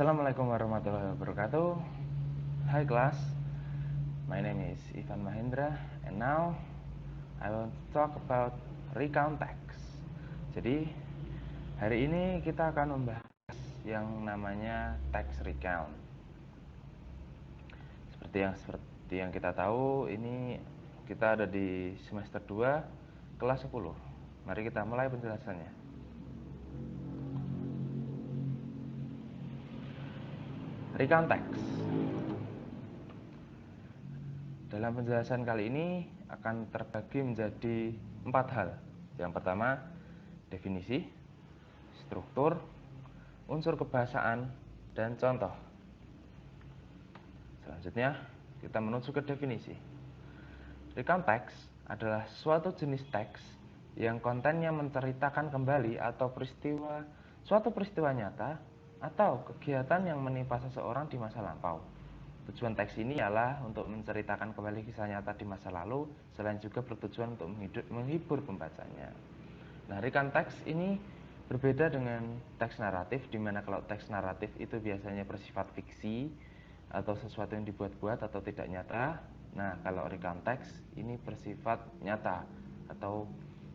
Assalamualaikum warahmatullahi wabarakatuh. Hi class, my name is Ivan Mahendra and now I want to talk about recount text. Jadi hari ini kita akan membahas yang namanya text recount. Seperti yang kita tahu, ini kita ada di semester 2 kelas 10. Mari kita mulai penjelasannya. Recount text. Dalam penjelasan kali ini akan terbagi menjadi 4 hal. Yang pertama, definisi, struktur, unsur kebahasaan, dan contoh. Selanjutnya, kita menuju ke definisi. Recount text adalah suatu jenis teks yang kontennya menceritakan kembali atau suatu peristiwa nyata atau kegiatan yang menimpa seseorang di masa lampau. Tujuan teks ini ialah untuk menceritakan kembali kisah nyata di masa lalu, selain juga bertujuan untuk menghibur pembacanya. Nah, recount teks ini berbeda dengan teks naratif, di mana kalau teks naratif itu biasanya bersifat fiksi atau sesuatu yang dibuat-buat atau tidak nyata. Nah, kalau recount teks ini bersifat nyata atau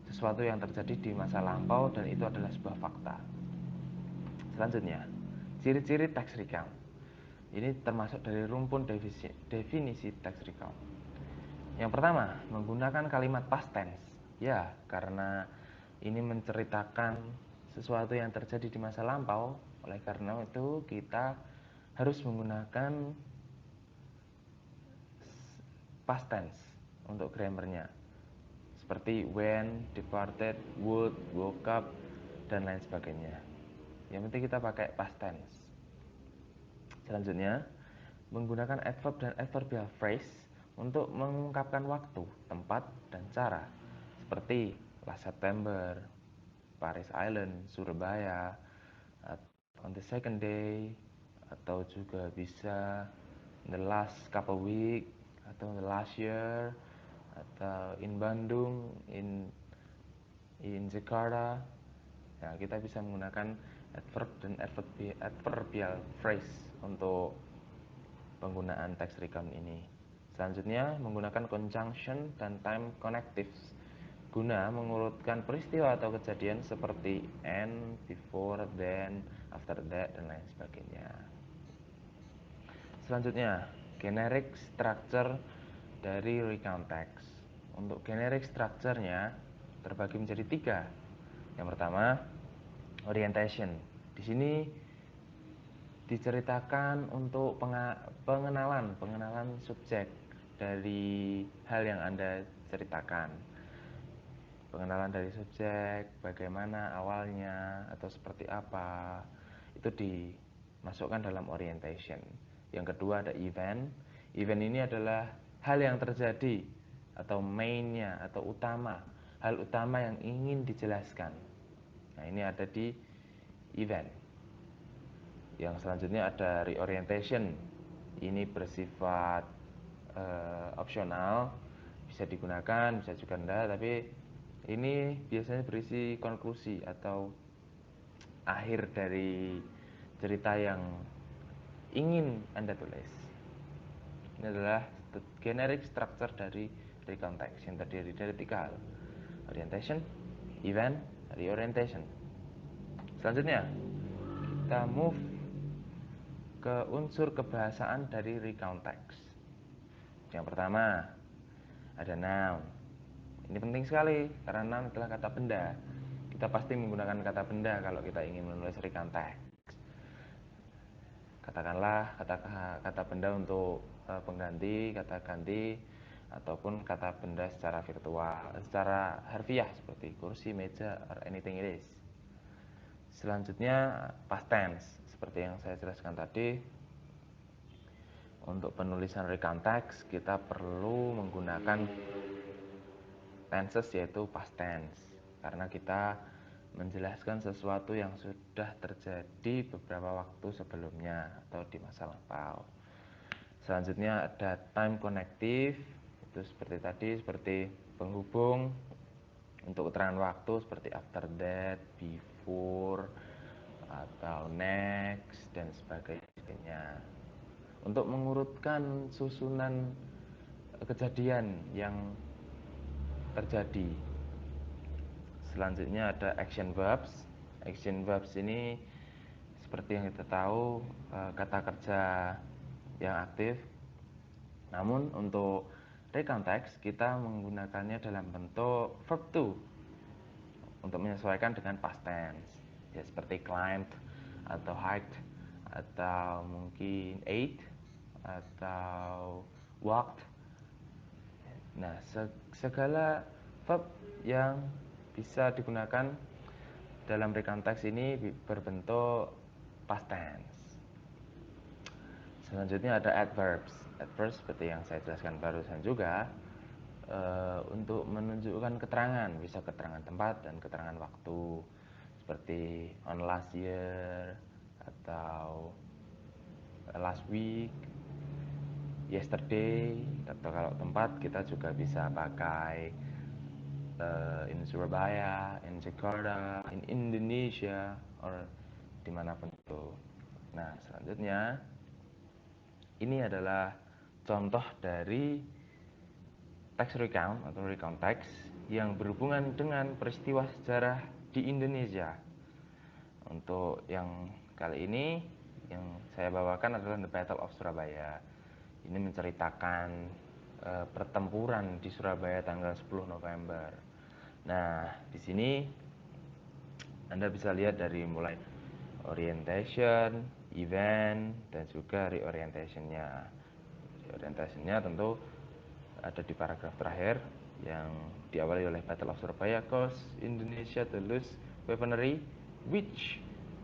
sesuatu yang terjadi di masa lampau dan itu adalah sebuah fakta. Selanjutnya, ciri-ciri teks recount. Ini termasuk dari rumpun definisi teks recount. Yang pertama, menggunakan kalimat past tense. Ya, karena ini menceritakan sesuatu yang terjadi di masa lampau, oleh karena itu kita harus menggunakan past tense untuk grammarnya. Seperti when, departed, would, woke up, dan lain sebagainya. Yang penting kita pakai past tense. Selanjutnya, menggunakan adverb dan adverbial phrase untuk mengungkapkan waktu, tempat, dan cara. Seperti last September, Paris Island, Surabaya, on the second day, atau juga bisa the last couple week, atau the last year, atau in Bandung, in Jakarta. Nah, kita bisa menggunakan adverb dan adverbial phrase untuk penggunaan text recount ini. Selanjutnya, menggunakan conjunction dan time connectives guna mengurutkan peristiwa atau kejadian seperti and, before, then, after that, dan lain sebagainya. Selanjutnya, generic structure dari recount text. Untuk generic structure-nya terbagi menjadi 3. Yang pertama, orientation. Di sini diceritakan untuk pengenalan subjek dari hal yang Anda ceritakan. Pengenalan dari subjek, bagaimana awalnya atau seperti apa, itu dimasukkan dalam orientation. Yang kedua ada event. Event ini adalah hal yang terjadi atau mainnya atau utama, hal utama yang ingin dijelaskan. Nah, ini ada di event. Yang selanjutnya ada reorientation. Ini bersifat opsional, bisa digunakan, bisa juga enggak, tapi ini biasanya berisi konklusi atau akhir dari cerita yang ingin Anda tulis. Ini adalah generic structure dari recount text yang terdiri dari 3 hal: orientation, event, reorientation. Selanjutnya, kita move ke unsur kebahasaan dari recount text. Yang pertama, ada noun. Ini penting sekali karena noun adalah kata benda. Kita pasti menggunakan kata benda kalau kita ingin menulis recount text. Katakanlah kata benda untuk pengganti, kata ganti, ataupun kata benda secara virtual, secara harfiah seperti kursi, meja, or anything it is. Selanjutnya past tense, seperti yang saya jelaskan tadi. Untuk penulisan recount text kita perlu menggunakan tenses, yaitu past tense, karena kita menjelaskan sesuatu yang sudah terjadi beberapa waktu sebelumnya atau di masa lampau. Selanjutnya ada time connective, itu seperti tadi, seperti penghubung untuk keterangan waktu seperti after that, before, atau next dan sebagainya, untuk mengurutkan susunan kejadian yang terjadi. Selanjutnya ada action verbs. Action verbs ini seperti yang kita tahu kata kerja yang aktif. Namun untuk recount text kita menggunakannya dalam bentuk verb to untuk menyesuaikan dengan past tense. Ya seperti climbed atau hiked atau mungkin ate atau walked. Nah, segala verb yang bisa digunakan dalam recount text ini berbentuk past tense. Selanjutnya ada adverbs. Adverbs seperti yang saya jelaskan barusan juga, untuk menunjukkan keterangan, bisa keterangan tempat dan keterangan waktu, seperti on last year atau last week, yesterday. Atau kalau tempat kita juga bisa pakai in Surabaya, in Jakarta, in Indonesia, or dimanapun itu. Nah, selanjutnya ini adalah contoh dari text recount atau recount text yang berhubungan dengan peristiwa sejarah di Indonesia. Untuk yang kali ini yang saya bawakan adalah The Battle of Surabaya. Ini menceritakan pertempuran di Surabaya tanggal 10 November. Nah, di sini Anda bisa lihat dari mulai orientation, event, dan juga reorientation-nya. Reorientation-nya tentu ada di paragraf terakhir yang diawali oleh Battle of Surabaya caused Indonesia to lose weaponry which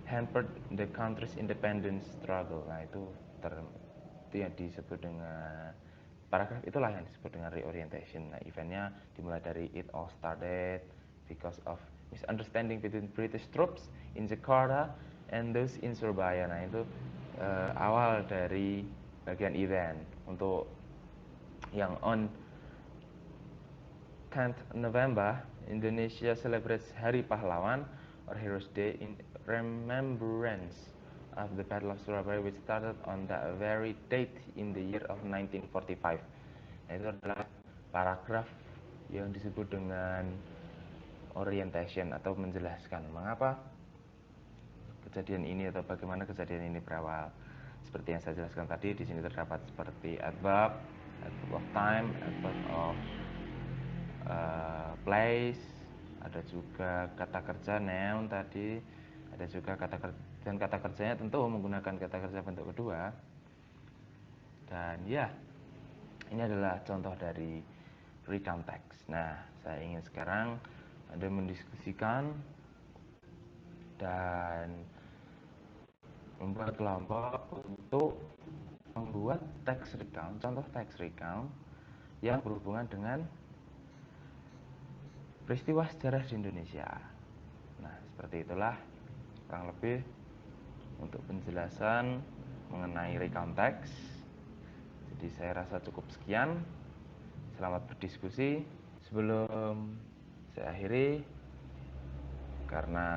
hampered the country's independence struggle. Nah, itu yang disebut dengan paragraf itulah yang disebut dengan reorientation. Nah, eventnya dimulai dari it all started because of misunderstanding between British troops in Jakarta and those in Surabaya. Nah, itu awal dari bagian event. Untuk yang on 10th November, Indonesia celebrates Hari Pahlawan or Heroes Day in remembrance of the Battle of Surabaya which started on that very date in the year of 1945. Nah, itu adalah paragraf yang disebut dengan orientation atau menjelaskan mengapa kejadian ini atau bagaimana kejadian ini berawal. Seperti yang saya jelaskan tadi, di sini terdapat seperti adverb, adverb of time, adverb of place, ada juga kata kerja noun tadi, ada juga kata kerja, dan kata kerjanya tentu menggunakan kata kerja bentuk kedua. Dan ya, ini adalah contoh dari recount text. Nah, saya ingin sekarang Anda mendiskusikan dan membuat kelompok untuk membuat text recount, contoh text recount yang berhubungan dengan peristiwa sejarah di Indonesia. Nah, seperti itulah kurang lebih untuk penjelasan mengenai recount text. Jadi saya rasa cukup sekian. Selamat berdiskusi. Sebelum saya akhiri, karena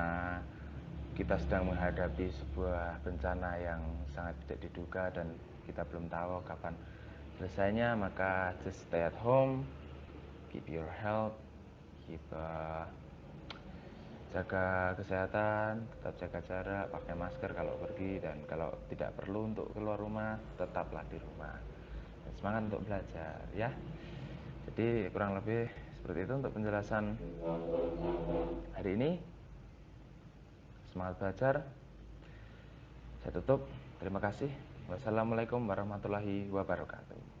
kita sedang menghadapi sebuah bencana yang sangat tidak diduga dan kita belum tahu kapan selesainya, maka just stay at home, keep your health, jaga kesehatan, tetap jaga jarak, pakai masker kalau pergi, dan kalau tidak perlu untuk keluar rumah, tetaplah di rumah. Dan semangat untuk belajar ya. Jadi kurang lebih seperti itu untuk penjelasan hari ini. Semangat belajar. Saya tutup. Terima kasih. Wassalamualaikum warahmatullahi wabarakatuh.